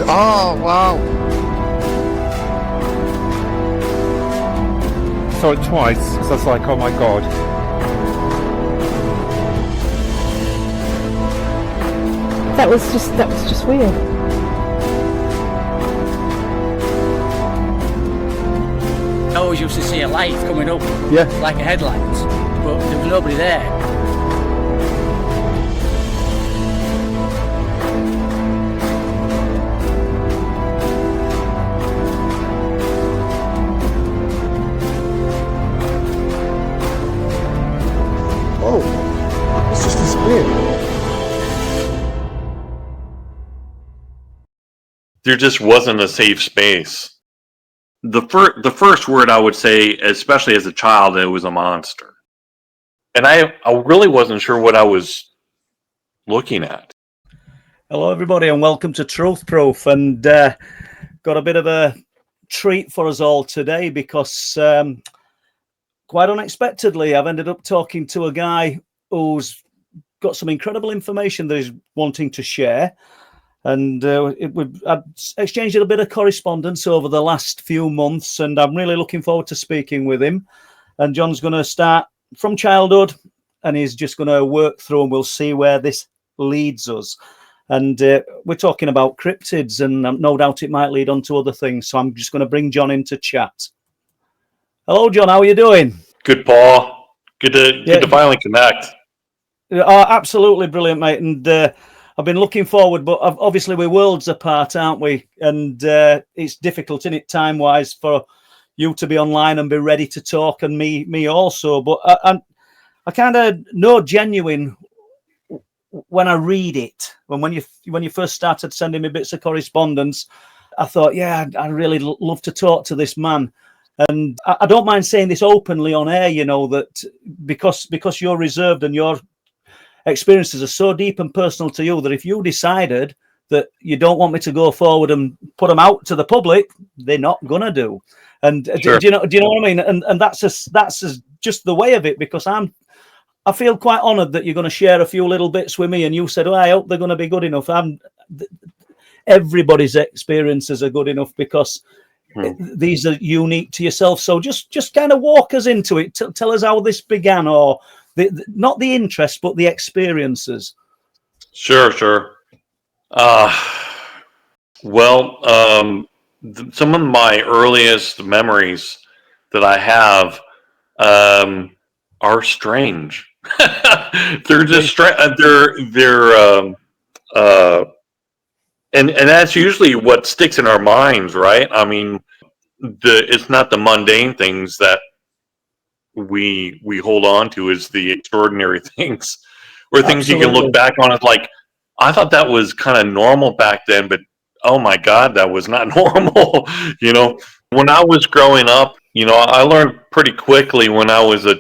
Oh, wow. Saw it twice, because I was like, oh my god. That was just weird. I always used to see a light coming up, Yeah. like a headlight, but there was nobody there. Oh, it's just disappeared. There just wasn't a safe space. The first word I would say, especially as a child, it was a monster. And I really wasn't sure what I was looking at. Hello, everybody, and welcome to Truth Proof. And got a bit of a treat for us all today because quite unexpectedly, I've ended up talking to a guy who's got some incredible information that he's wanting to share. And I've exchanged a bit of correspondence over the last few months, and I'm really looking forward to speaking with him. And John's going to start from childhood, and he's just going to work through, and we'll see where this leads us. And we're talking about cryptids, and no doubt it might lead on to other things. So I'm just going to bring John in to chat. Hello, John. How are you doing? Good, Paul. Good to finally connect. Oh, absolutely brilliant, mate. And I've been looking forward, but obviously we're worlds apart, aren't we? And it's difficult, isn't it, time-wise, for you to be online and be ready to talk, and me also. But I kind of know genuine when I read it. When you first started sending me bits of correspondence, I thought, yeah, I'd really love to talk to this man. And I don't mind saying this openly on air, you know, that because you're reserved and your experiences are so deep and personal to you that if you decided that you don't want me to go forward and put them out to the public, they're not gonna do. And Sure. do you know what I mean? And that's just the way of it, because I feel quite honoured that you're going to share a few little bits with me. And you said, "Oh, I hope they're going to be good enough." Everybody's experiences are good enough because these are unique to yourself. So just kind of walk us into it. Tell us how this began, or not the interest, but the experiences. Sure. Some of my earliest memories that I have are strange. They're just strange. And that's usually what sticks in our minds, right? I mean, it's not the mundane things that we hold on to, is the extraordinary things, or things you can look back on as like, I thought that was kind of normal back then, but oh my God, that was not normal. You know, when I was growing up, you know, I learned pretty quickly when I was a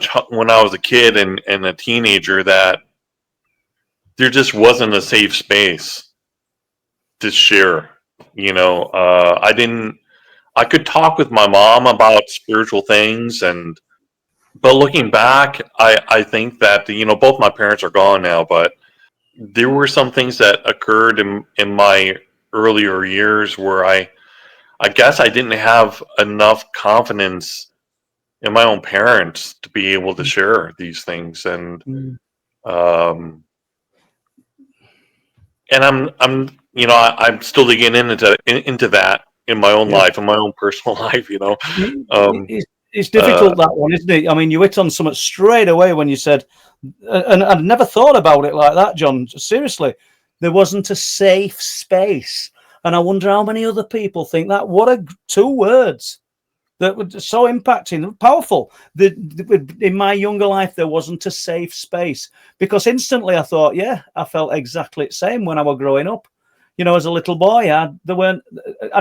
kid and a teenager that there just wasn't a safe space to share. You know, I could talk with my mom about spiritual things, but looking back, I think that, you know, both my parents are gone now, but there were some things that occurred in my earlier years where I guess I didn't have enough confidence in my own parents to be able to share these things. And I'm you know, I'm still digging into that in my own life, in my own personal life, you know. It's difficult, that one, isn't it? I mean, you hit on something straight away when you said, and I'd never thought about it like that, John. Seriously, there wasn't a safe space. And I wonder how many other people think that. What a two words that were so impacting, powerful. In my younger life, there wasn't a safe space, because instantly I thought, yeah, I felt exactly the same when I was growing up. You know, as a little boy, I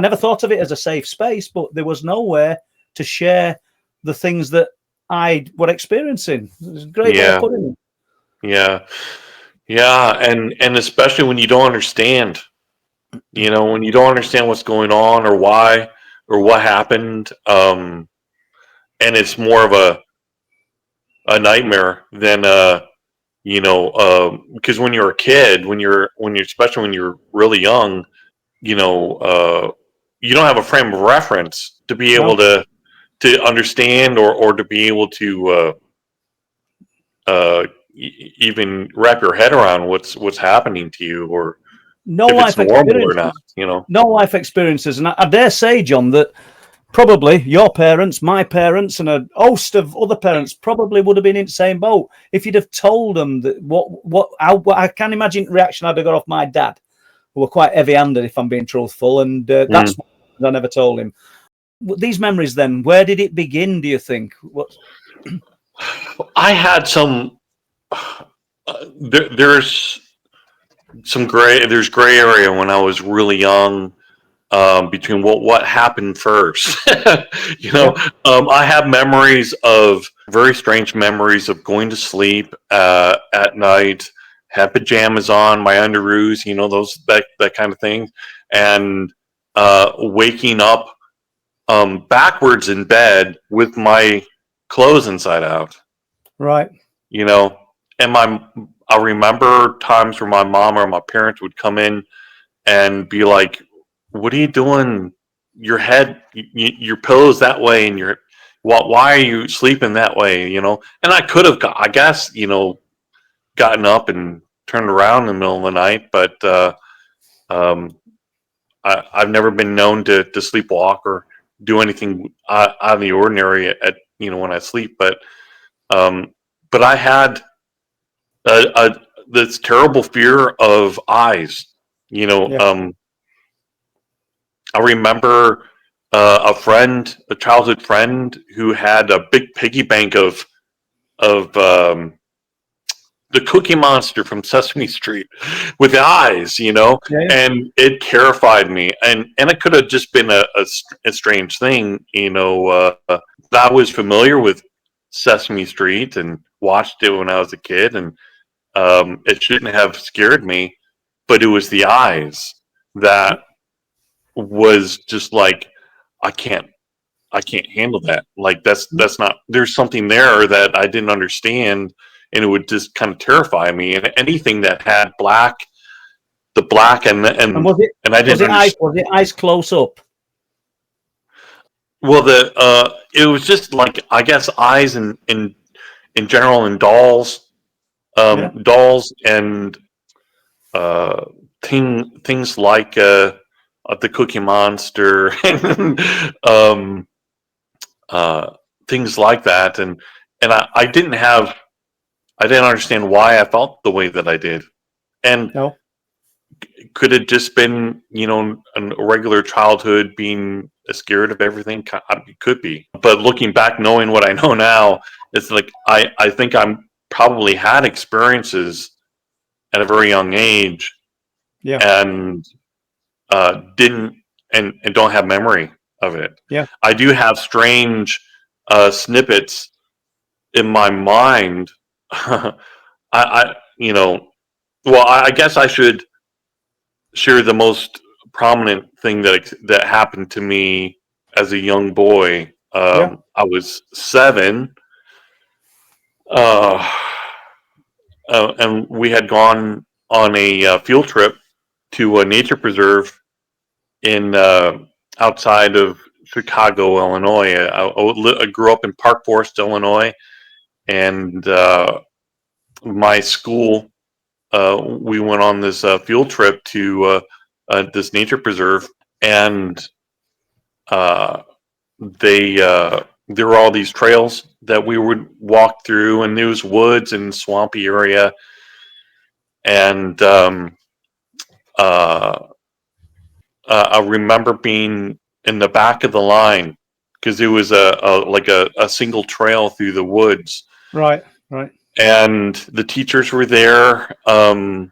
never thought of it as a safe space, but there was nowhere to share the things that I were experiencing. It's a great way of putting it. Yeah, and especially when you don't understand, you know, when you don't understand what's going on or why or what happened, and it's more of a nightmare than you know, because when you're a kid, when you're especially when you're really young, you know, you don't have a frame of reference to be No. able to understand or to be able to even wrap your head around what's happening to you, or No if it's life normal or not. experiences. You know. No life experiences. And I dare say, John, that probably your parents, my parents, and a host of other parents probably would have been in the same boat if you'd have told them that what I can't imagine the reaction I'd have got off my dad, who were quite heavy-handed, if I'm being truthful, and that's what I never told him. These memories, then, where did it begin? Do you think? What? I had some. There's some gray. There's gray area when I was really young. Between what happened first. You know, I have memories of very strange memories of going to sleep at night, had pajamas on, my underoos, you know, that kind of thing, and waking up backwards in bed with my clothes inside out. Right. You know, and I remember times where my mom or my parents would come in and be like, "What are you doing? Your head, your pillow's that way, and why are you sleeping that way?" You know, and I could have, I guess, you know, gotten up and turned around in the middle of the night, but um, I've never been known to sleepwalk or do anything out of the ordinary at you know when I sleep, um, but I had this terrible fear of eyes. You know, Yeah. I remember a childhood friend, who had a big piggy bank of the Cookie Monster from Sesame Street with eyes, you know, Yeah. and it terrified me. And it could have just been a strange thing, you know. I was familiar with Sesame Street and watched it when I was a kid, and it shouldn't have scared me, but it was the eyes that was just like, I can't I can't handle that. Like that's not, there's something there that I didn't understand, and it would just kind of terrify me. And anything that had the black And was it and I didn't understand. was it eyes close up? Well, it was just like, I guess, eyes in general, in Yeah. dolls and uh things like the Cookie Monster and uh things like that, and I didn't understand why I felt the way that I did. And No. could it just been, you know, a regular childhood being scared of everything? It could be. But looking back, knowing what I know now, it's like I think I'm probably had experiences at a very young age, Yeah. and didn't and don't have memory of it. Yeah. I do have strange snippets in my mind. I you know, well, I guess I should share the most prominent thing that happened to me as a young boy. Yeah. I was 7, uh, and we had gone on a field trip to a nature preserve in outside of Chicago, Illinois. I grew up in Park Forest, Illinois, and my school, we went on this field trip to this nature preserve, and uh, there were all these trails that we would walk through, and there was woods and swampy area, and uh, I remember being in the back of the line because it was a single trail through the woods, Right. Right. and the teachers were there. The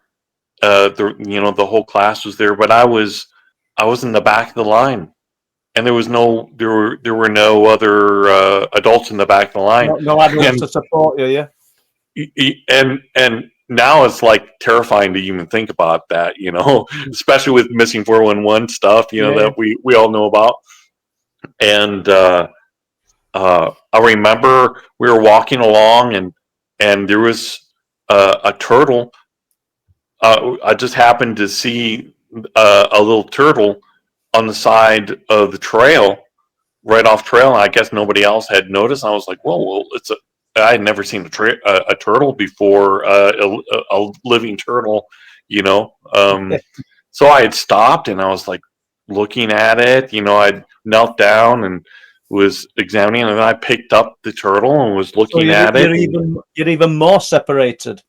whole class was there, but I was in the back of the line, and there were no other adults in the back of the line, No adults and to support you. Yeah. and now it's like terrifying to even think about that, you know, especially with missing 411 stuff, you know, Yeah. that we all know about. And I remember we were walking along, and there was a turtle. I just happened to see a little turtle on the side of the trail, right off trail. And I guess nobody else had noticed. I was like, well, I had never seen a turtle before, a living turtle, you know. So I had stopped and I was like looking at it. You know, I'd knelt down and was examining, and then I picked up the turtle and was So looking at it. you're even more separated.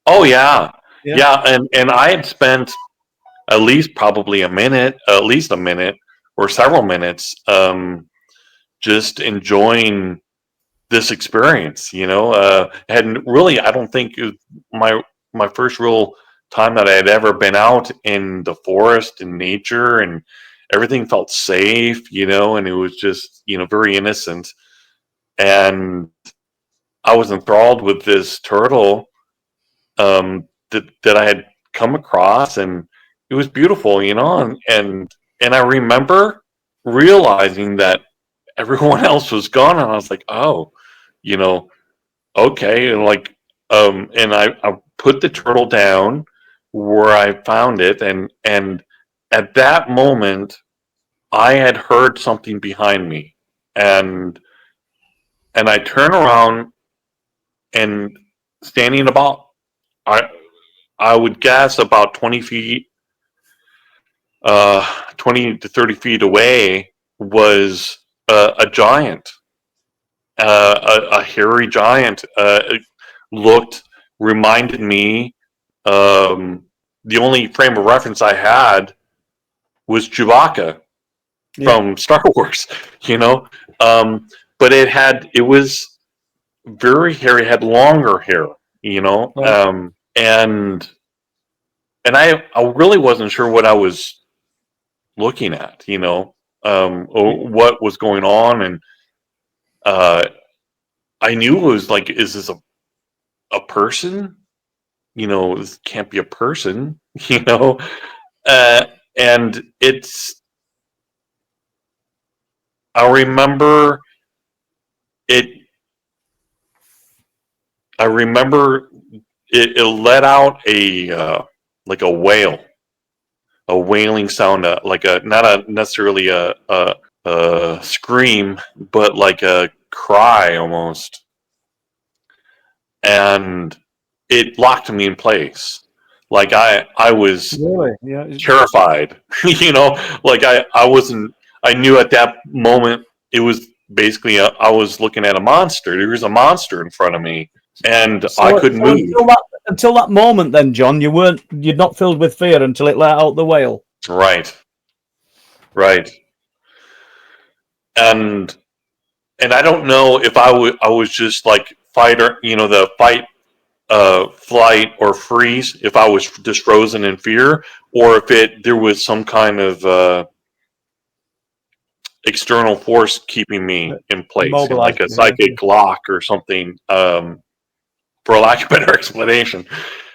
Oh yeah, Yeah. yeah, and I had spent at least probably at least a minute or several minutes, just enjoying this experience. You know, and really, I don't think my first real time that I had ever been out in the forest and nature, and everything felt safe. You know, and it was just, you know, very innocent, and I was enthralled with this turtle, that I had come across, and it was beautiful, you know, and I remember realizing that everyone else was gone, and I was like, oh, you know, okay, and like, and I put the turtle down where I found it, and at that moment, I had heard something behind me, and I turn around, and standing about, I I would guess about 20 feet, 20 to 30 feet away, was a giant, a hairy giant. It looked, reminded me. Um, the only frame of reference I had was Chewbacca from Star Wars, you know. But it was very hairy, had longer hair, you know. Right. And I really wasn't sure what I was looking at, you know, or what was going on, and uh, I knew it was like, is this a person? You know, this can't be a person, you know, uh, and it's. I remember it. I remember it let out like a wail, a wailing sound, like a, not a necessarily a scream, but like a cry almost, and it locked me in place. Like I was Really? Yeah. terrified, you know. Like I wasn't. I knew at that moment it was basically I was looking at a monster. There was a monster in front of me, and I couldn't So move. until that moment, then, John, you're not filled with fear until it let out the wail. Right, right, and I don't know if I was just like fighter, you know, the fight, flight or freeze, if I was just frozen in fear, or if there was some kind of external force keeping me in place, you know, like Immobilized. a Yeah. psychic lock or something, for lack of a better explanation.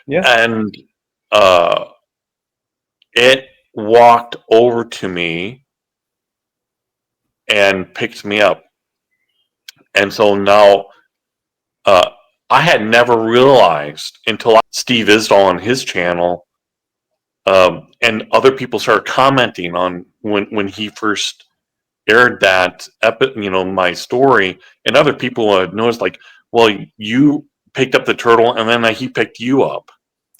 Yeah. And uh, it walked over to me and picked me up. And so now, uh, I had never realized until Steve Isdall on his channel, and other people started commenting on when he first aired that you know, my story, and other people had noticed, like, well, you picked up the turtle and then he picked you up,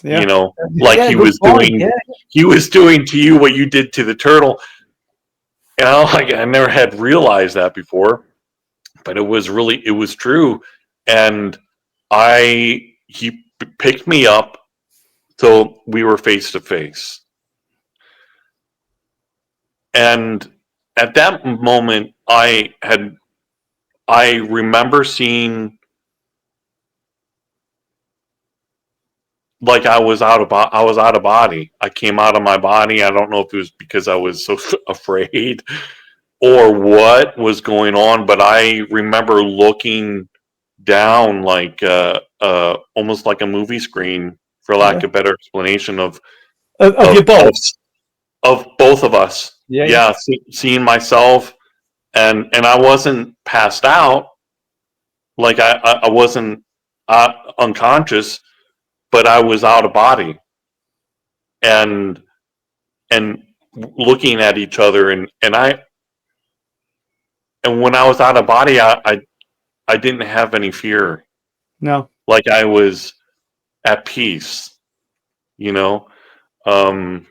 Yeah. you know, like Yeah. Good point. Yeah. he was doing to you what you did to the turtle. And I never had realized that before, but it was true. And he picked me up, so we were face to face. And at that moment, I remember seeing, like, I was out of body. I came out of my body. I don't know if it was because I was so afraid or what was going on, but I remember looking down, like, almost like a movie screen, for lack Yeah. of better explanation, Of of you both. of both of us. Yeah. Yeah, seeing myself, and I wasn't passed out, like I wasn't unconscious, but I was out of body, and and looking at each other, and when I was out of body, I didn't have any fear. No. Like I was at peace, you know. Do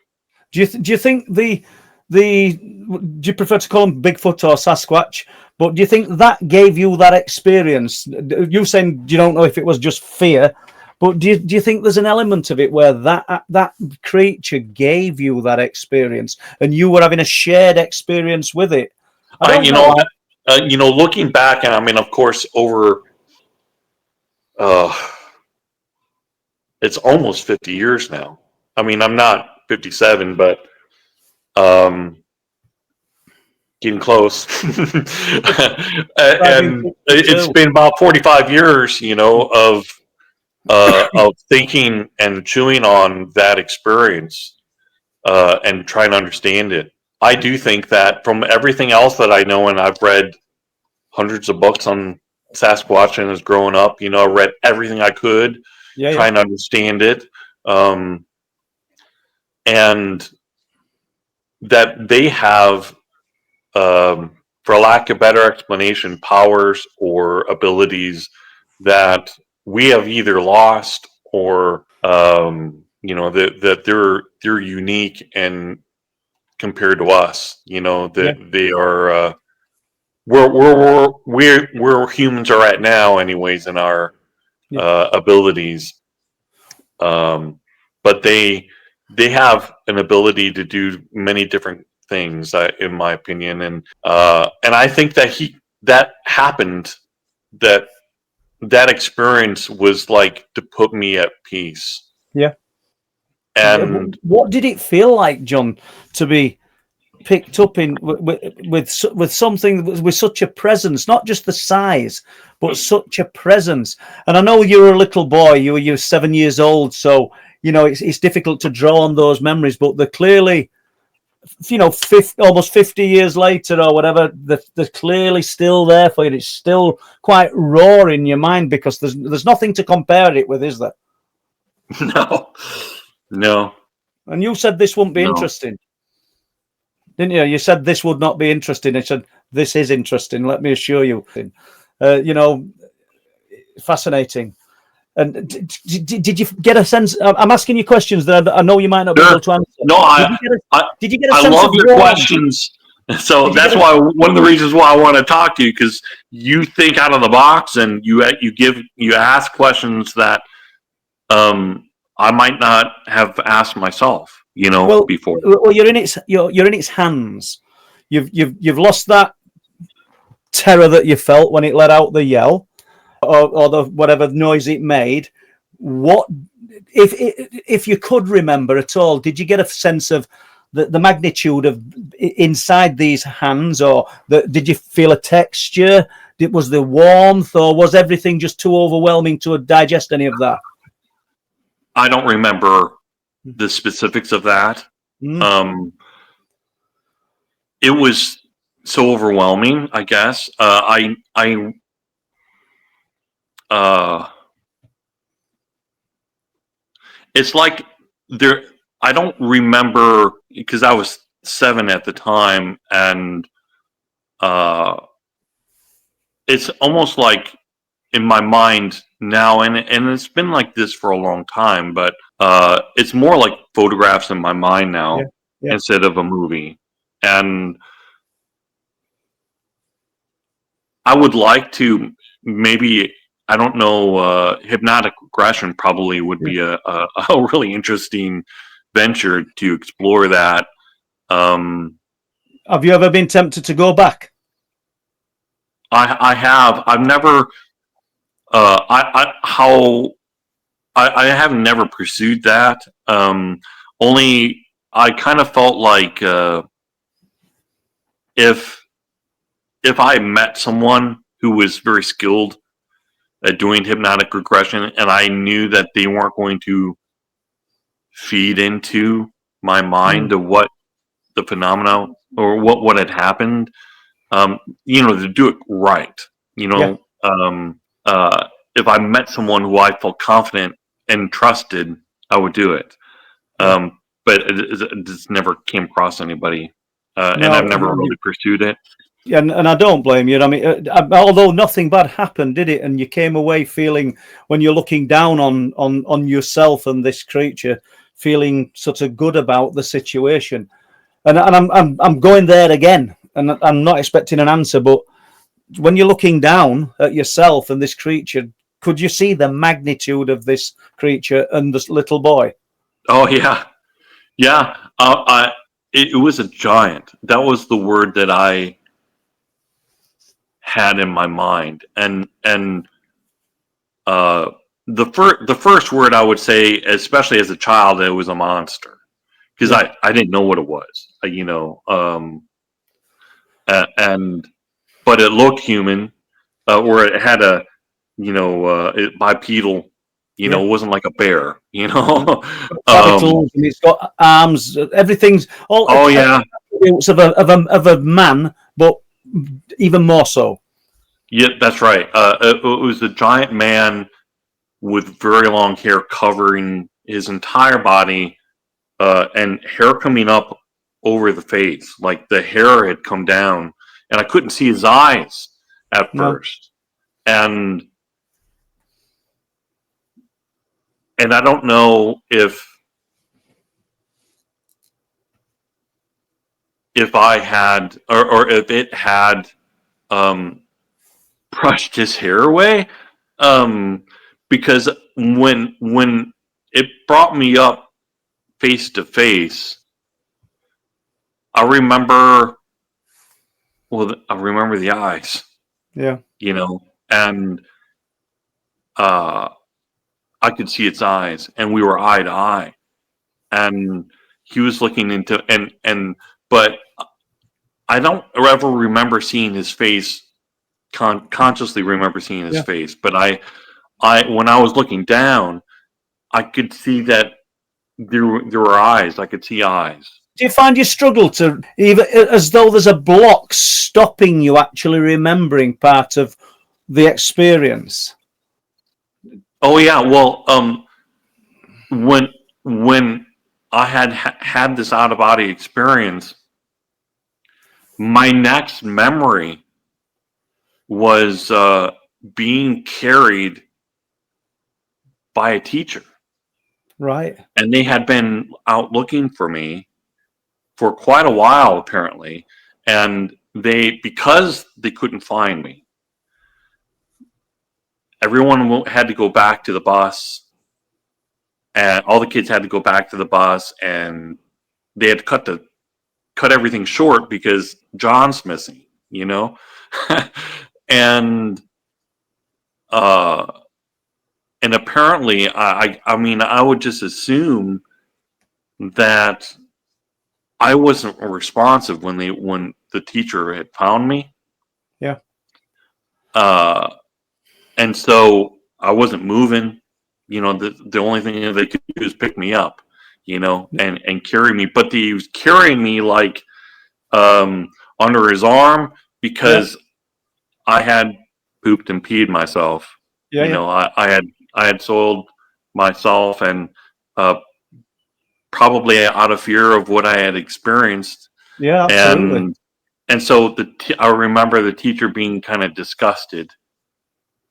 you think do you prefer to call them Bigfoot or Sasquatch? But do you think that gave you that experience? You saying you don't know if it was just fear, but do you think there's an element of it where that creature gave you that experience and you were having a shared experience with it? I don't know. Looking back, and I mean, of course, over it's almost 50 years now. I mean, I'm not 57, but getting close. And it's been about 45 years, of thinking and chewing on that experience and trying to understand it. I do think that from everything else that I know, and I've read hundreds of books on Sasquatch and as growing up, I read everything I could, trying to understand it. And that they have, for lack of better explanation, powers or abilities that we have either lost or, that they're unique and compared to us, that they are, where humans are at now anyways in our abilities. But they have an ability to do many different things, in my opinion, and I think that happened, that experience was like to put me at peace. Yeah. And what did it feel like, John, to be picked up in with something with such a presence, not just the size, but such a presence? And I know you were a little boy, you were 7 years old, so it's difficult to draw on those memories, but they're clearly, almost 50 years later or whatever, they're clearly still there for you. It's still quite raw in your mind because there's nothing to compare it with, is there? No. And you said this wouldn't be interesting, didn't you? You said this would not be interesting. I said, this is interesting, let me assure you. Fascinating. And did you get a sense? I'm asking you questions that I know you might not be able to answer. No, did you get a sense love of your warmth? questions. So that's why one of the reasons why I want to talk to you, because you think out of the box and you ask questions that I might not have asked myself, before. Well, you're in its hands. You've lost that terror that you felt when it let out the yell, or the whatever noise it made. What if you could remember at all? Did you get a sense of the magnitude of inside these hands, or did you feel a texture? Was there warmth, or was everything just too overwhelming to digest any of that? I don't remember the specifics of that. It was so overwhelming, I guess. It's like I don't remember, because I was 7 at the time, and it's almost like in my mind now, and it's been like this for a long time, but it's more like photographs in my mind now instead of a movie. And I would like to maybe, I don't know, hypnotic regression probably would be a really interesting venture to explore that. Have you ever been tempted to go back? I have. I've never. I have never pursued that. Only I kind of felt like if I met someone who was very skilled at doing hypnotic regression, and I knew that they weren't going to feed into my mind of what the phenomena or what had happened, to do it right, if I met someone who I felt confident and trusted, I would do it. but it just never came across anybody, and No, I've never really pursued it. and I don't blame you. I mean, although nothing bad happened, did it? And you came away feeling, when you're looking down on yourself and this creature, feeling sort of good about the situation. And I'm going there again, and I'm not expecting an answer, but when you're looking down at yourself and this creature, could you see the magnitude of this creature and this little boy? Oh yeah, yeah. It was a giant. That was the word that I had in my mind, and the first word I would say, especially as a child, it was a monster, because I didn't know what it was, and but it looked human, or it had a bipedal, it wasn't like a bear, Capitals, and it's got arms. Everything's all. Oh yeah, It's of a man, but even more so. yeah, that's right. It was a giant man with very long hair covering his entire body, and hair coming up over the face. Like the hair had come down, and I couldn't see his eyes at first. And I don't know if I had, or if it had brushed his hair away, because when it brought me up face to face, I remember the eyes, and I could see its eyes, and we were eye to eye, and he was looking into, but I don't ever remember seeing his face, consciously remember seeing his face, but I when I was looking down, I could see that there were eyes. I could see eyes. Do you find you struggle to, even as though there's a block stopping you actually remembering part of the experience? Oh yeah, well, when I had this out of body experience, my next memory was being carried by a teacher. Right. And they had been out looking for me for quite a while, apparently. And because they couldn't find me, everyone had to go back to the bus, and all the kids had to go back to the bus, and they had to cut everything short because John's missing, and apparently I mean, I would just assume that I wasn't responsive when the teacher had found me. Yeah. And so I wasn't moving. The only thing they could do is pick me up, and carry me. But he was carrying me like under his arm, because I had pooped and peed myself. I had soiled myself, and probably out of fear of what I had experienced. Yeah, absolutely. And so I remember the teacher being kind of disgusted.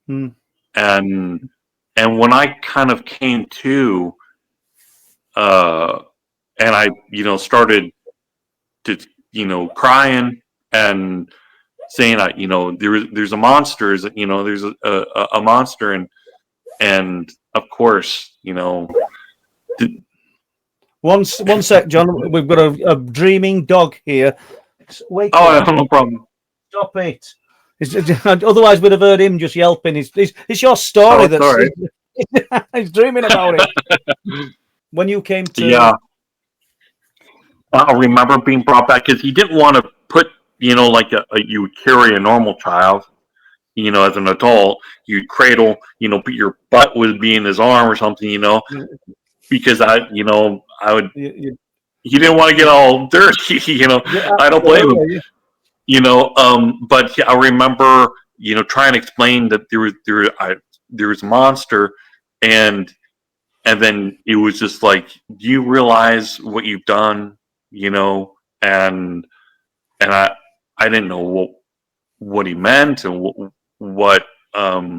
Hmm. And when I kind of came to, and I, started to, crying and saying, there's a monster, there's a monster, and of course, One sec, John. We've got a dreaming dog here. Wake up. No problem. Stop it. Otherwise, we'd have heard him just yelping. It's your story he's dreaming about it. When you came to... Yeah. I remember being brought back because he didn't want to put, like you would carry a normal child, as an adult. You'd cradle, but your butt would be in his arm or something, because I would... He didn't want to get all dirty, I don't blame him. But I remember, trying to explain that there was a monster, and and then it was just like, do you realize what you've done? You know, and I didn't know what he meant and what uh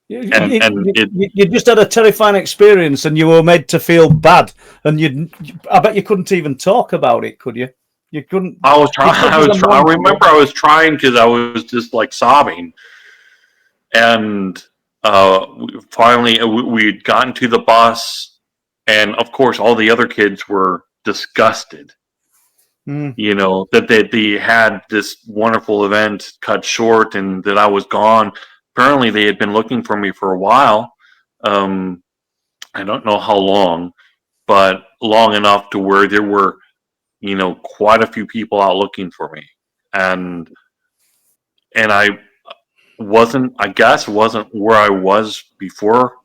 You, and you, and it you just had a terrifying experience, and you were made to feel bad. And I bet you couldn't even talk about it, could you? You couldn't. I was You trying. couldn't even I want to. remember I was trying because I was just like sobbing, and finally we'd gotten to the bus, and of course all the other kids were disgusted. Mm. You know that they had this wonderful event cut short, and that I was gone. Apparently, they had been looking for me for a while. Um, I don't know how long, but long enough to where there were, quite a few people out looking for me, and I wasn't, I guess, wasn't where I was before,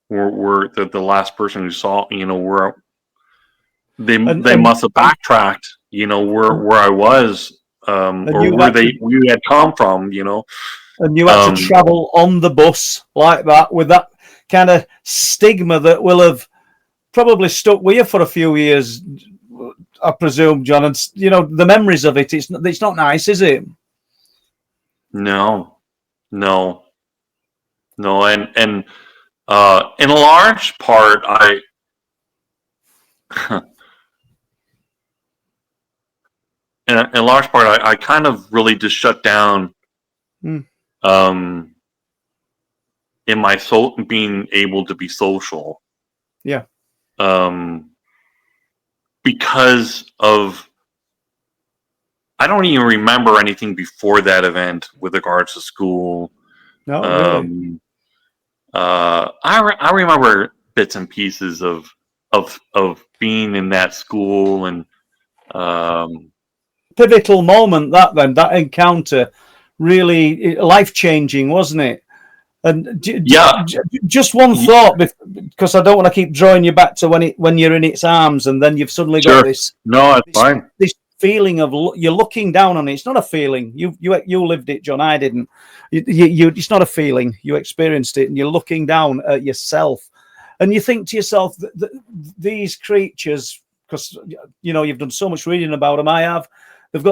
where the last person who saw, where And they must have backtracked, where I was, or you where had to we had come from, and you had to um, travel on the bus like that with that kind of stigma that will have probably stuck with you for a few years, I presume, John. And the memories of it. It's not nice, is it? no, no, no, and in a large part, in a large part, I kind of really just shut down. Mm. Um, in my being able to be social. Yeah. Because of, I don't even remember anything before that event with regards to school. No, really. I remember bits and pieces of being in that school, and Pivotal moment that encounter, really life changing, wasn't it? And yeah, just one thought, because I don't want to keep drawing you back to when you're in its arms, and then you've suddenly got sure. this No, it's fine. this feeling of you're looking down on it. It's not a feeling. You lived it, John. I didn't. It's not a feeling. You experienced it, and you're looking down at yourself, and you think to yourself that these creatures, because you've done so much reading about them. I have. They've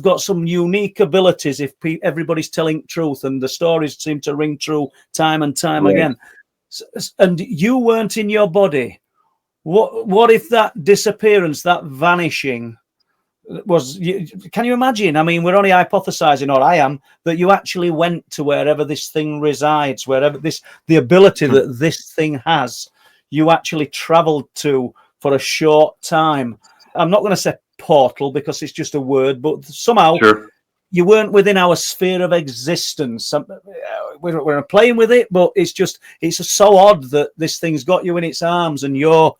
got some unique abilities if everybody's telling truth, and the stories seem to ring true time and time again. And you weren't in your body. What if that disappearance, that vanishing, was? Can you imagine? I mean, we're only hypothesizing, or I am, that you actually went to wherever this thing resides, wherever the ability that this thing has, you actually traveled to for a short time. I'm not going to say portal because it's just a word, but somehow you weren't within our sphere of existence. We're playing with it, but it's so odd that this thing's got you in its arms and you're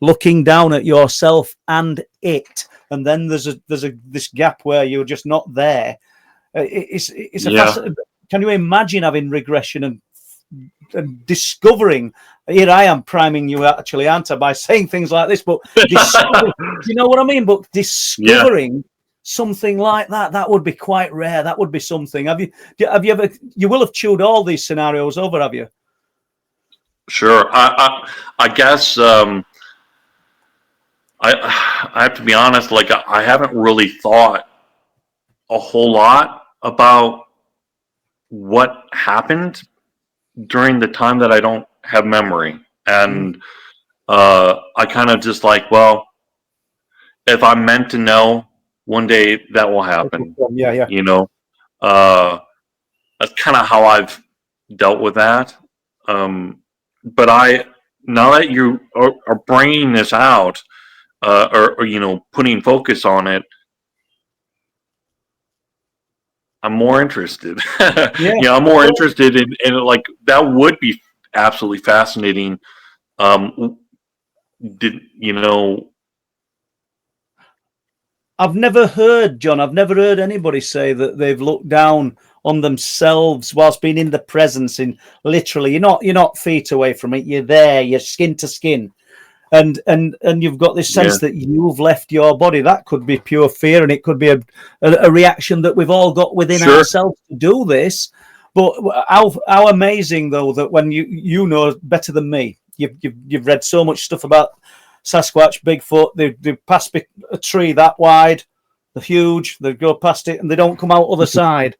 looking down at yourself and it, and then there's this gap where you're just not there. It's a can you imagine having regression and discovering? Here I am priming you, actually, aren't I, by saying things like this, but you know what I mean? But discovering something like that would be quite rare. That would be something. Have you ever? You will have chewed all these scenarios over, have you? Sure. I guess I have to be honest. Like, I haven't really thought a whole lot about what happened during the time that I don't have memory, and I kind of just like, well, if I'm meant to know, one day that will happen. Yeah. That's kind of how I've dealt with that. But now that you are bringing this out, or putting focus on it, I'm more interested. Yeah. I'm more interested in like, that would be absolutely fascinating. Did I've never heard, John. I've never heard anybody say that they've looked down on themselves whilst being in the presence. In literally, you're not feet away from it. You're there. You're skin to skin. and you've got this sense that you've left your body. That could be pure fear, and it could be a reaction that we've all got within ourselves to do this. But how amazing though that when you know better than me, you've read so much stuff about Sasquatch, Bigfoot. They pass a tree that wide, they're huge. They go past it and they don't come out other side.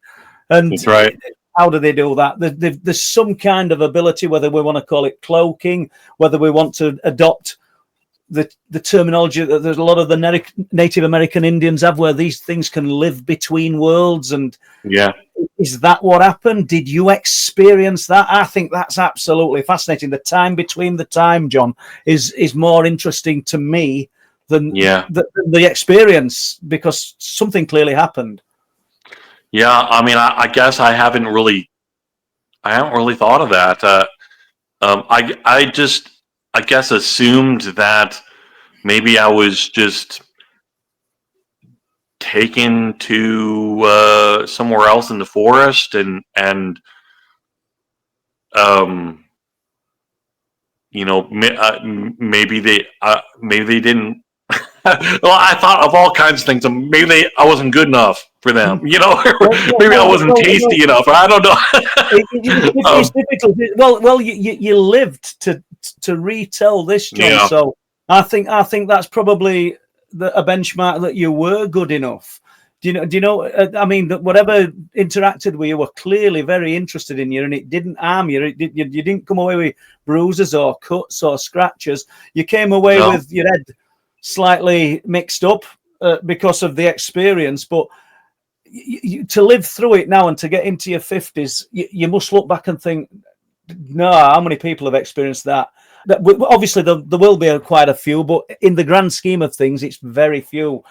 And that's right. How do they do that? There's some kind of ability, whether we want to call it cloaking, whether we want to adopt the terminology that there's a lot of the Native American Indians have, where these things can live between worlds. And is that what happened? Did you experience that? I think that's absolutely fascinating. The time between the time, John, is more interesting to me than the experience, because something clearly happened. Yeah, I mean, I guess I haven't really thought of that. I guess assumed that maybe I was just taken to somewhere else in the forest, and you know, maybe they didn't. Well, I thought of all kinds of things. Maybe I wasn't good enough for them, you know. Maybe I wasn't tasty enough. I don't know. It's difficult. Well, you lived to retell this, John. Yeah. So I think that's probably a benchmark that you were good enough. Do you know? I mean, whatever interacted with you were clearly very interested in you, and it didn't harm you. You didn't come away with bruises or cuts or scratches. You came away with your head slightly mixed up because of the experience. But to live through it now and to get into your 50s, you must look back and think, no, how many people have experienced that? Obviously, there will be quite a few, but in the grand scheme of things, it's very few.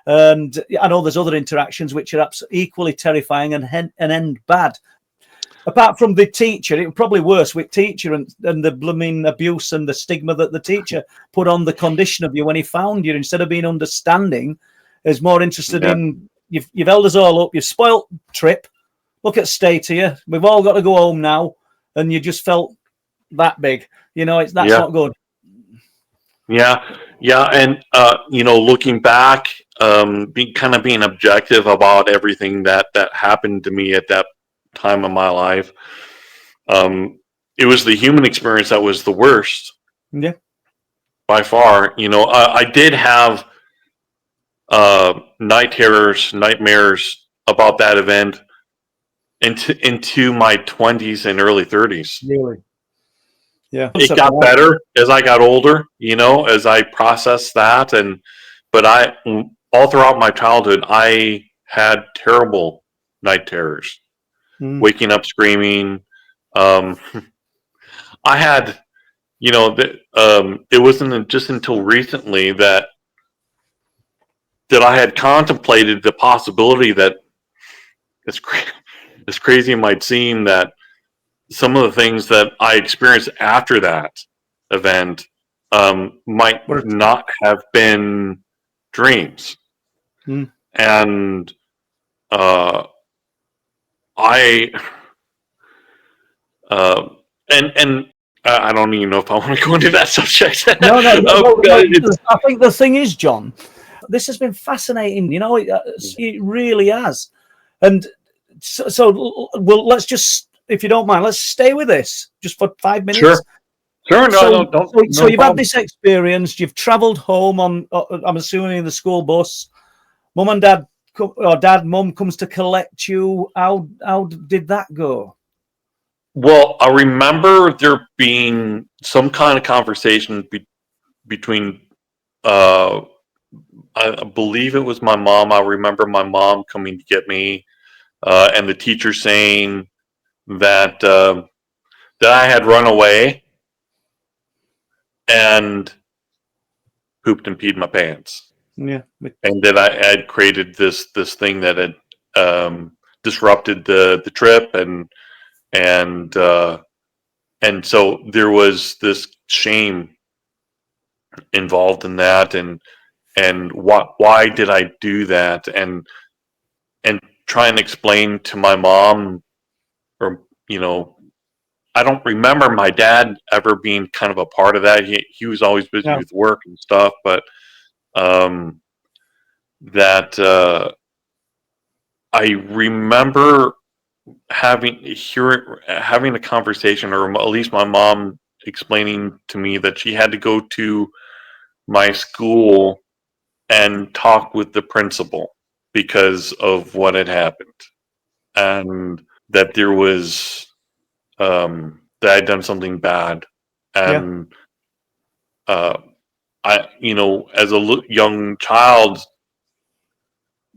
And I know there's other interactions which are equally terrifying and end bad. Apart from the teacher, it was probably worse with teacher and the blooming abuse and the stigma that the teacher put on the condition of you when he found you, instead of being understanding, is more interested in, you've held us all up, you've spoilt trip, look at state here, we've all got to go home now, and you just felt that big. You know, that's not good. Yeah, and you know, looking back, being objective about everything that happened to me at that time of my life, it was the human experience that was the worst. Yeah, by far. You know, I did have night terrors, nightmares about that event into my 20s and early 30s. really. Yeah, It got better as I got older, you know, as I processed that. But all throughout my childhood, I had terrible night terrors, waking up screaming. I had, you know, it wasn't just until recently that I had contemplated the possibility that, as crazy it might seem, that some of the things that I experienced after that event might not have been dreams. And I don't even know if I want to go into that subject. No. I think the thing is, John, this has been fascinating. You know, it really has. And so let's just, if you don't mind, let's stay with this just for 5 minutes. Sure. No, so you've had this experience. You've travelled home on, I'm assuming, in the school bus. Mum and dad, or mum comes to collect you. How did that go? Well, I remember there being some kind of conversation between, I believe it was my mom. I remember my mom coming to get me, and the teacher saying that I had run away and pooped and peed my pants. Yeah, and that I had created this thing that had disrupted the trip, and so there was this shame involved in that, and why did I do that, and try and explain to my mom, or, you know, I don't remember my dad ever being kind of a part of that. He was always busy Yeah. with work and stuff, but that I remember having a conversation, or at least my mom explaining to me that she had to go to my school and talk with the principal because of what had happened, and that there was that I'd done something bad, Yeah. and I, as a young child,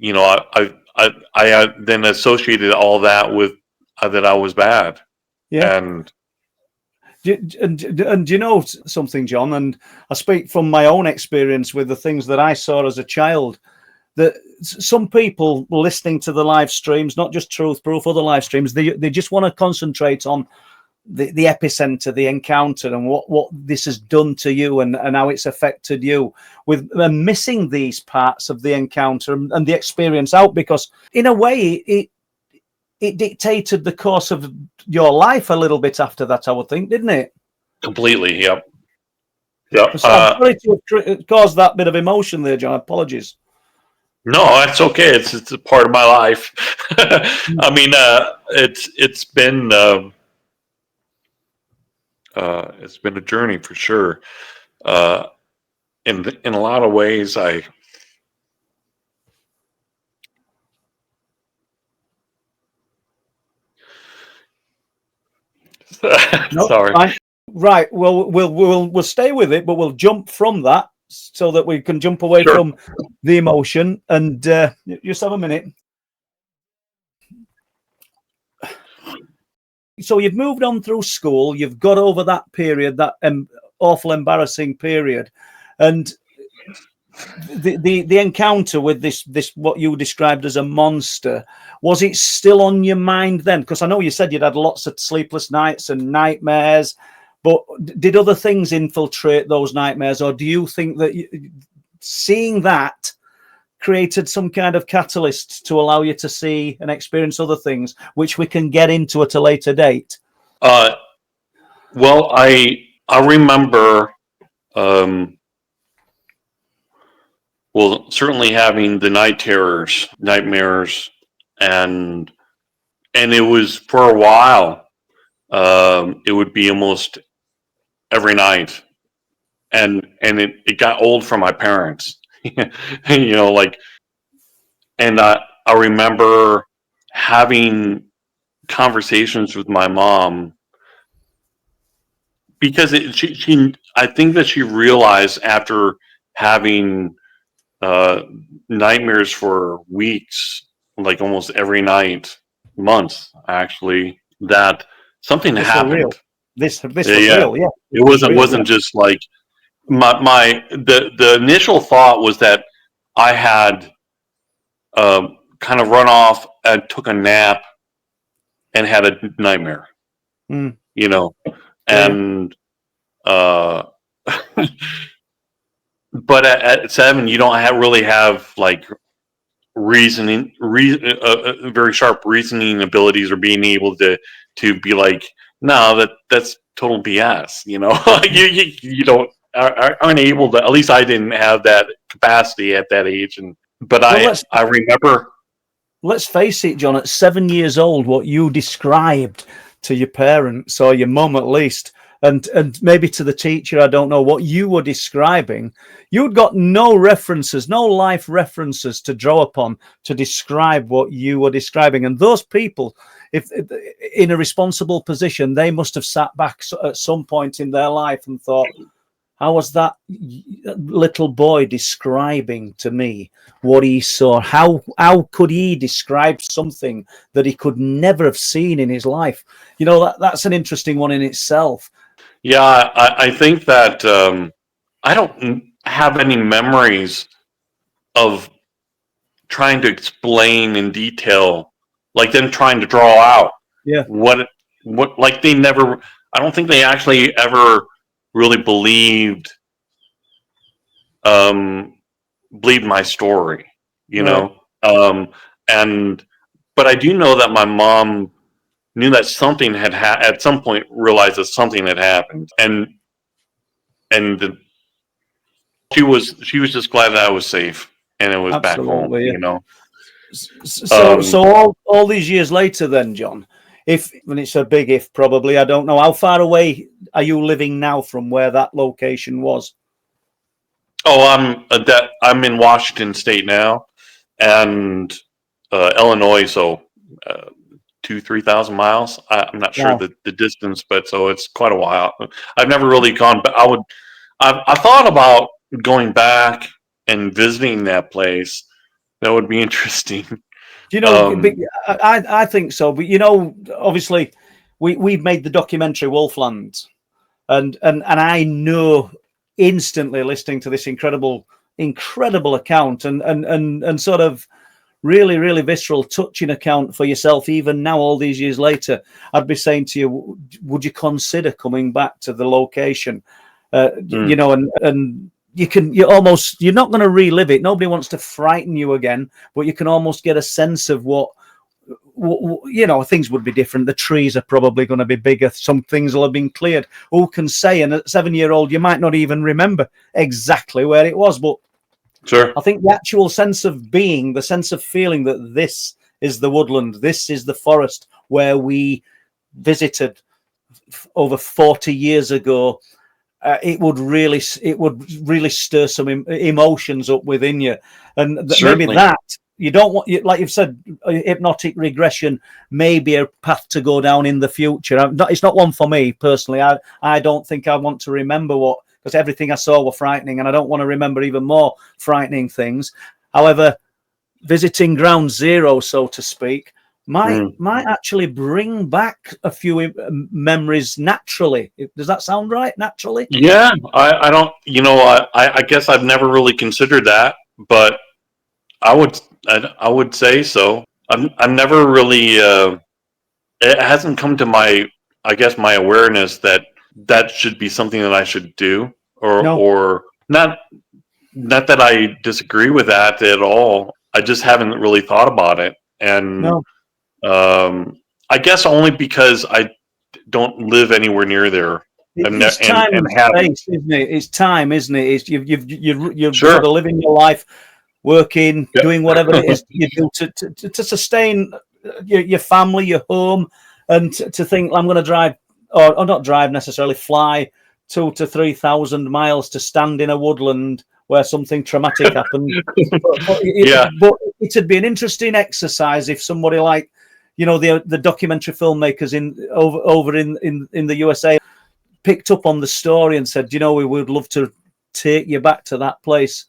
I then associated all that with that I was bad, Yeah. and And you know something, John? And I speak from my own experience with the things that I saw as a child. That some people listening to the live streams, not just Truth Proof, other live streams, they just want to concentrate on the epicenter, the encounter, and what this has done to you, and how it's affected you, with missing these parts of the encounter and the experience out, because in a way it dictated the course of your life a little bit after that, I would think, didn't it? completely, yep, yep. So I'm sorry to have caused that bit of emotion there, John. Apologies. No, that's okay. It's a part of my life. I mean, it's been a journey for sure. In a lot of ways, No, sorry. fine. Right. Well, we'll stay with it, but we'll jump from that so that we can jump away Sure. from the emotion. And just have a minute. So you've moved on through school. You've got over that period, that awful, embarrassing period, and the encounter with this what you described as a monster, was it still on your mind then? Because I know you said you'd had lots of sleepless nights and nightmares, but did other things infiltrate those nightmares, or do you think that seeing that created some kind of catalyst to allow you to see and experience other things, which we can get into at a later date? Well, I remember, well, certainly having the night terrors, nightmares, and it was for a while. It would be almost every night, and it got old for my parents. Like, and I remember having conversations with my mom, because she I think that she realized, after having nightmares for weeks, like almost every night, months actually, that something This was happened. real. This was Yeah, real. Yeah, it wasn't real, yeah. just like the initial thought was that I had kind of run off and took a nap and had a nightmare, Mm. and uh, but at 7, you don't really have like very sharp reasoning abilities, or being able to be like, no, that's total BS. You don't aren't able to. At least I didn't have that capacity at that age, but Well, I remember. let's face it, John, at 7 years old, what you described to your parents, or your mum at least, and maybe to the teacher, I don't know, what you were describing, you'd got no references, no life references to draw upon to describe what you were describing. And those people, if in a responsible position, they must have sat back at some point in their life and thought, how was that little boy describing to me what he saw? How could he describe something that he could never have seen in his life? That's an interesting one in itself. Yeah, I think that I don't have any memories of trying to explain in detail, like them trying to draw out Yeah. what like they never. I don't think they actually ever really believed my story, Right. and but I do know that my mom knew that something had at some point realized that something had happened, and she was just glad that I was safe and it was back home. Absolutely. Yeah. You know. So all these years later, then, John, if and it's a big if, probably, I don't know, how far away are you living now from where that location was? Oh, I'm in Washington State now, and Illinois, so 2,000-3,000 miles. I'm not sure Wow. the distance, but so it's quite a while. I've never really gone, but I thought about going back and visiting that place. That would be interesting. Do you know? I think so. But obviously, we've made the documentary Wolfland, and I know instantly listening to this incredible account and sort of really visceral, touching account for yourself. Even now, all these years later, I'd be saying to you, would you consider coming back to the location? And you're not going to relive it. Nobody wants to frighten you again, but you can almost get a sense of what things would be different. The trees are probably going to be bigger. Some things will have been cleared. Who can say? And at 7-year-old, you might not even remember exactly where it was. But Sure. I think the actual sense of being, the sense of feeling that this is the woodland, this is the forest where we visited over 40 years ago. It would really stir some emotions up within you, and maybe that you don't want, like you've said, hypnotic regression may be a path to go down in the future. It's not one for me personally. I don't think I want to remember because everything I saw were frightening, and I don't want to remember even more frightening things. However, visiting ground zero, so to speak, might actually bring back a few memories naturally. Does that sound right? Naturally? Yeah, I don't. I guess I've never really considered that, but I would say so. I've never really. It hasn't come to my awareness that should be something that I should do, or not. Not that I disagree with that at all. I just haven't really thought about it, and I guess only because I don't live anywhere near there. It's time and space, isn't it? It's time, isn't it? It's you're Sure. sort of living your life, working, doing whatever it is you do to sustain your family, your home, and to think I'm going to drive or not drive necessarily, fly 2,000 to 3,000 miles to stand in a woodland where something traumatic happened. But it'd be an interesting exercise if somebody like, the documentary filmmakers over in the USA picked up on the story and said, we would love to take you back to that place.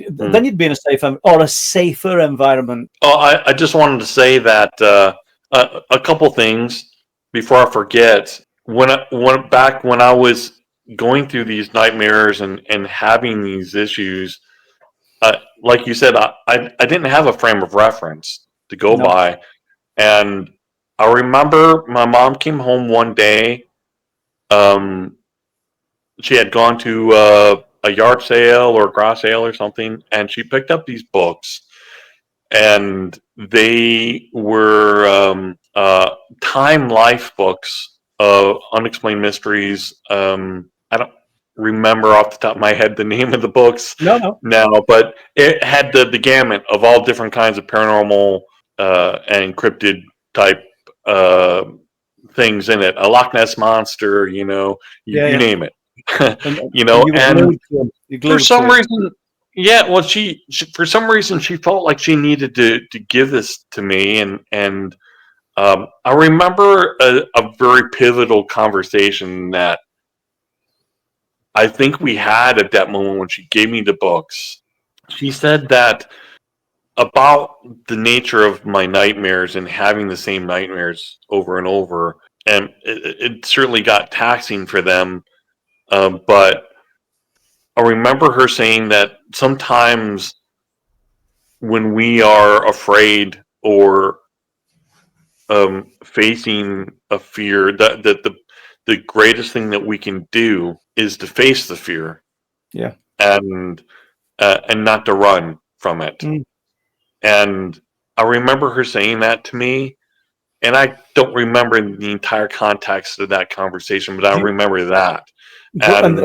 Then you'd be in a safer environment. Oh, I just wanted to say that a couple things before I forget. When I was going through these nightmares and having these issues, like you said, I didn't have a frame of reference to go by, and I remember my mom came home one day. She had gone to a yard sale or a garage sale or something, and she picked up these books, and they were time life books of unexplained mysteries. I don't remember off the top of my head the name of the books now, but it had the gamut of all different kinds of paranormal and encrypted type things in it. A Loch Ness monster, you name it. And for some reason, she for some reason she felt like she needed to give this to me, and I remember a very pivotal conversation that I think we had at that moment when she gave me the books. She said that about the nature of my nightmares and having the same nightmares over and over, and it certainly got taxing for them. But I remember her saying that sometimes when we are afraid or facing a fear, that the greatest thing that we can do is to face the fear, and not to run from it. And I remember her saying that to me, And I don't remember the entire context of that conversation, but I remember that. And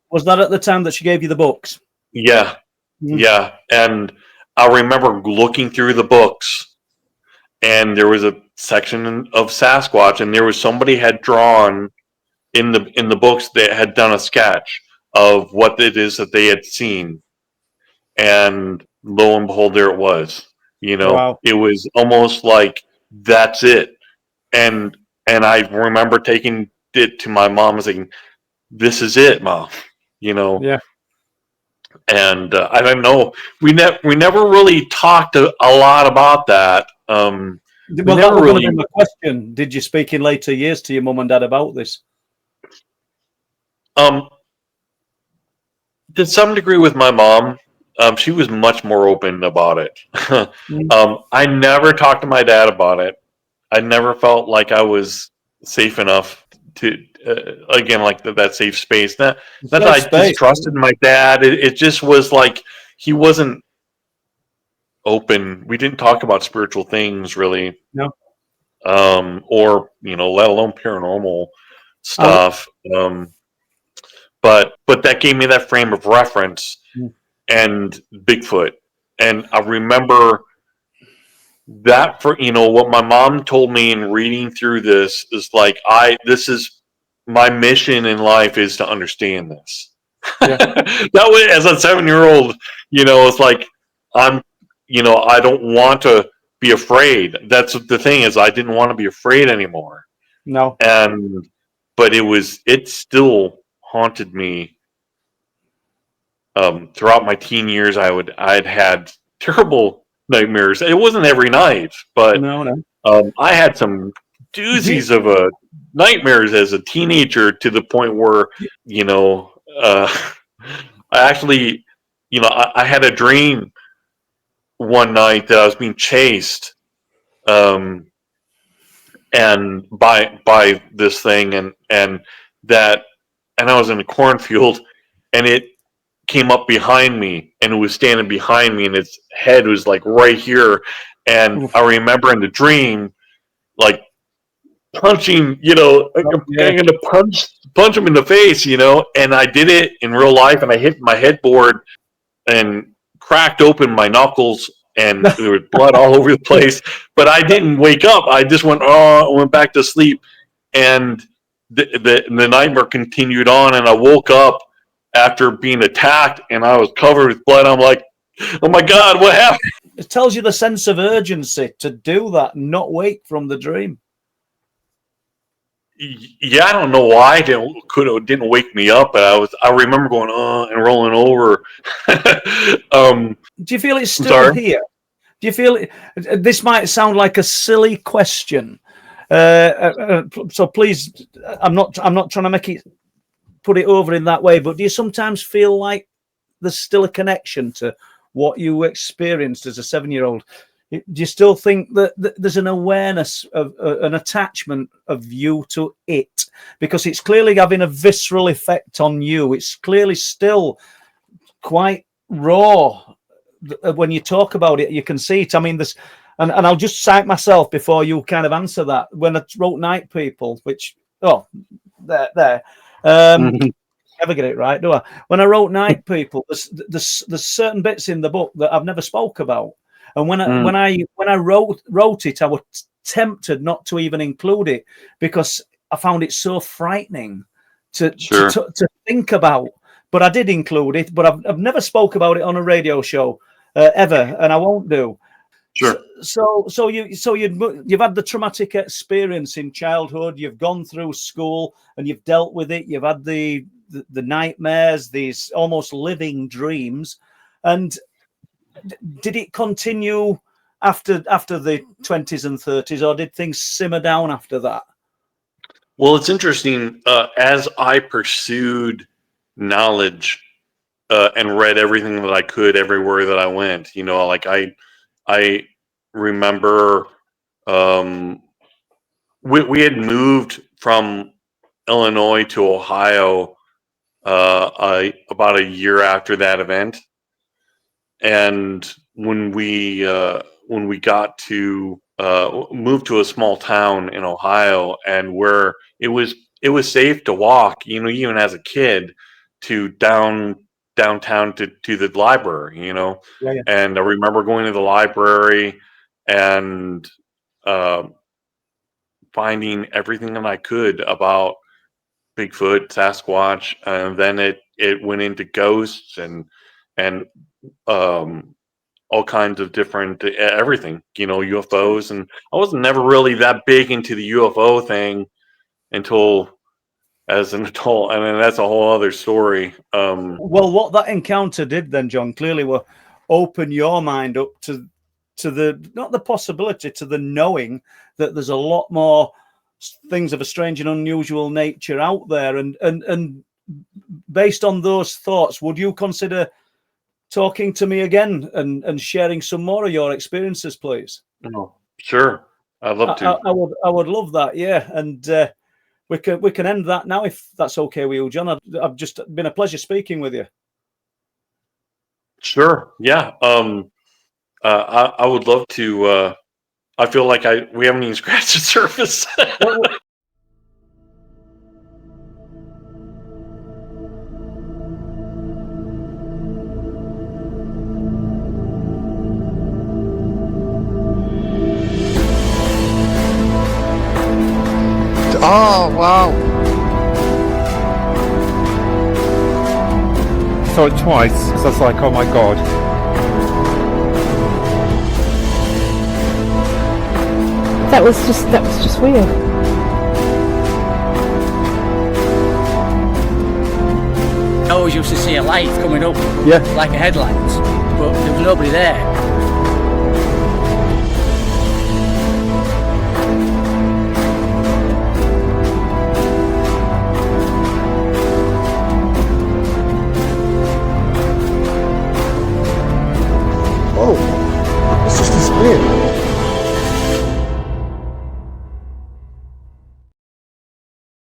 was that at the time that she gave you the books? yeah, yeah. And I remember looking through the books, and there was a section of Sasquatch, and there was somebody had drawn in the books that had done a sketch of what it is that they had seen, and lo and behold, there it was. Wow. It was almost like that's it. And I remember taking it to my mom and saying, "This is it, Mom." Yeah. And I don't know. We never really talked a lot about that. We Well, that never was going to really. be my question. Did you speak in later years to your mum and dad about this? Um, to some degree, with my mom, she was much more open about it. I never talked to my dad about it. I never felt like I was safe enough to, again, like that safe space. Not that Safe I space. distrusted my dad. It just was like he wasn't open. We didn't talk about spiritual things really, No. or let alone paranormal I, stuff. But that gave me that frame of reference and Bigfoot, and I remember that for what my mom told me in reading through this is like this is my mission in life is to understand this. Yeah. That way, as a 7-year-old, it's like I'm I don't want to be afraid. That's the thing, is I didn't want to be afraid anymore. No. And but it still haunted me. Throughout my teen years, I'd had terrible nightmares. It wasn't every night, but No. I had some doozies of nightmares as a teenager, to the point where I actually I had a dream one night that I was being chased, and by this thing, and I was in a cornfield, and it came up behind me, and it was standing behind me, and its head was like right here. And I remember in the dream, like punching, like I'm Yeah. going to punch him in the face, and I did it in real life, and I hit my headboard and cracked open my knuckles, and there was blood all over the place. But I didn't wake up. I just went back to sleep, and the nightmare continued on, and I woke up after being attacked, and I was covered with blood. I'm like, oh my God, what happened? It tells you the sense of urgency to do that, not wake from the dream. Yeah, I don't know why it didn't wake me up, but I remember going and rolling over. Do you feel it's still sorry? here? Do you feel this might sound like a silly question? So please, I'm not trying to put it over in that way, but do you sometimes feel like there's still a connection to what you experienced as a 7-year-old? Do you still think that there's an awareness of an attachment of you to it? Because it's clearly having a visceral effect on you. It's clearly still quite raw. When you talk about it, you can see it. I mean, this, and I'll just cite myself before you kind of answer that. When I wrote Night People, which, there. Never get it right, do I? When I wrote Night People, there's certain bits in the book that I've never spoke about. And when I wrote it, I was tempted not to even include it, because I found it so frightening to think about. But I did include it. But I've never spoke about it on a radio show ever, and I won't do. Sure. So you've had the traumatic experience in childhood. You've gone through school and you've dealt with it. You've had the nightmares, these almost living dreams, and did it continue after the 20s and 30s, or did things simmer down after that? Well, it's interesting. As I pursued knowledge and read everything that I could everywhere that I went, like I remember we had moved from Illinois to Ohio about a year after that event, and when we got to moved to a small town in Ohio, and where it was safe to walk, even as a kid, to downtown to the library, Yeah, yeah. And I remember going to the library and uh, finding everything that I could about Bigfoot, Sasquatch, and then it went into ghosts and um, all kinds of different everything, UFOs, and I was never really that big into the UFO thing until as an adult, and then that's a whole other story. Well, what that encounter did then, John, clearly were open your mind up to the, not the possibility, to the knowing that there's a lot more things of a strange and unusual nature out there. And based on those thoughts, would you consider talking to me again and sharing some more of your experiences, please? Oh, sure, I'd love to. I would love that. Yeah, and we can end that now if that's okay with you, John. I've just been a pleasure speaking with you. Sure, yeah. I would love to. I feel like we haven't even scratched the surface. Oh, wow. Saw it twice, so I was like, oh my god. That was just weird. I always used to see a light coming up, Yeah. like a headlight, but there was nobody there. Oh, it's just disappeared.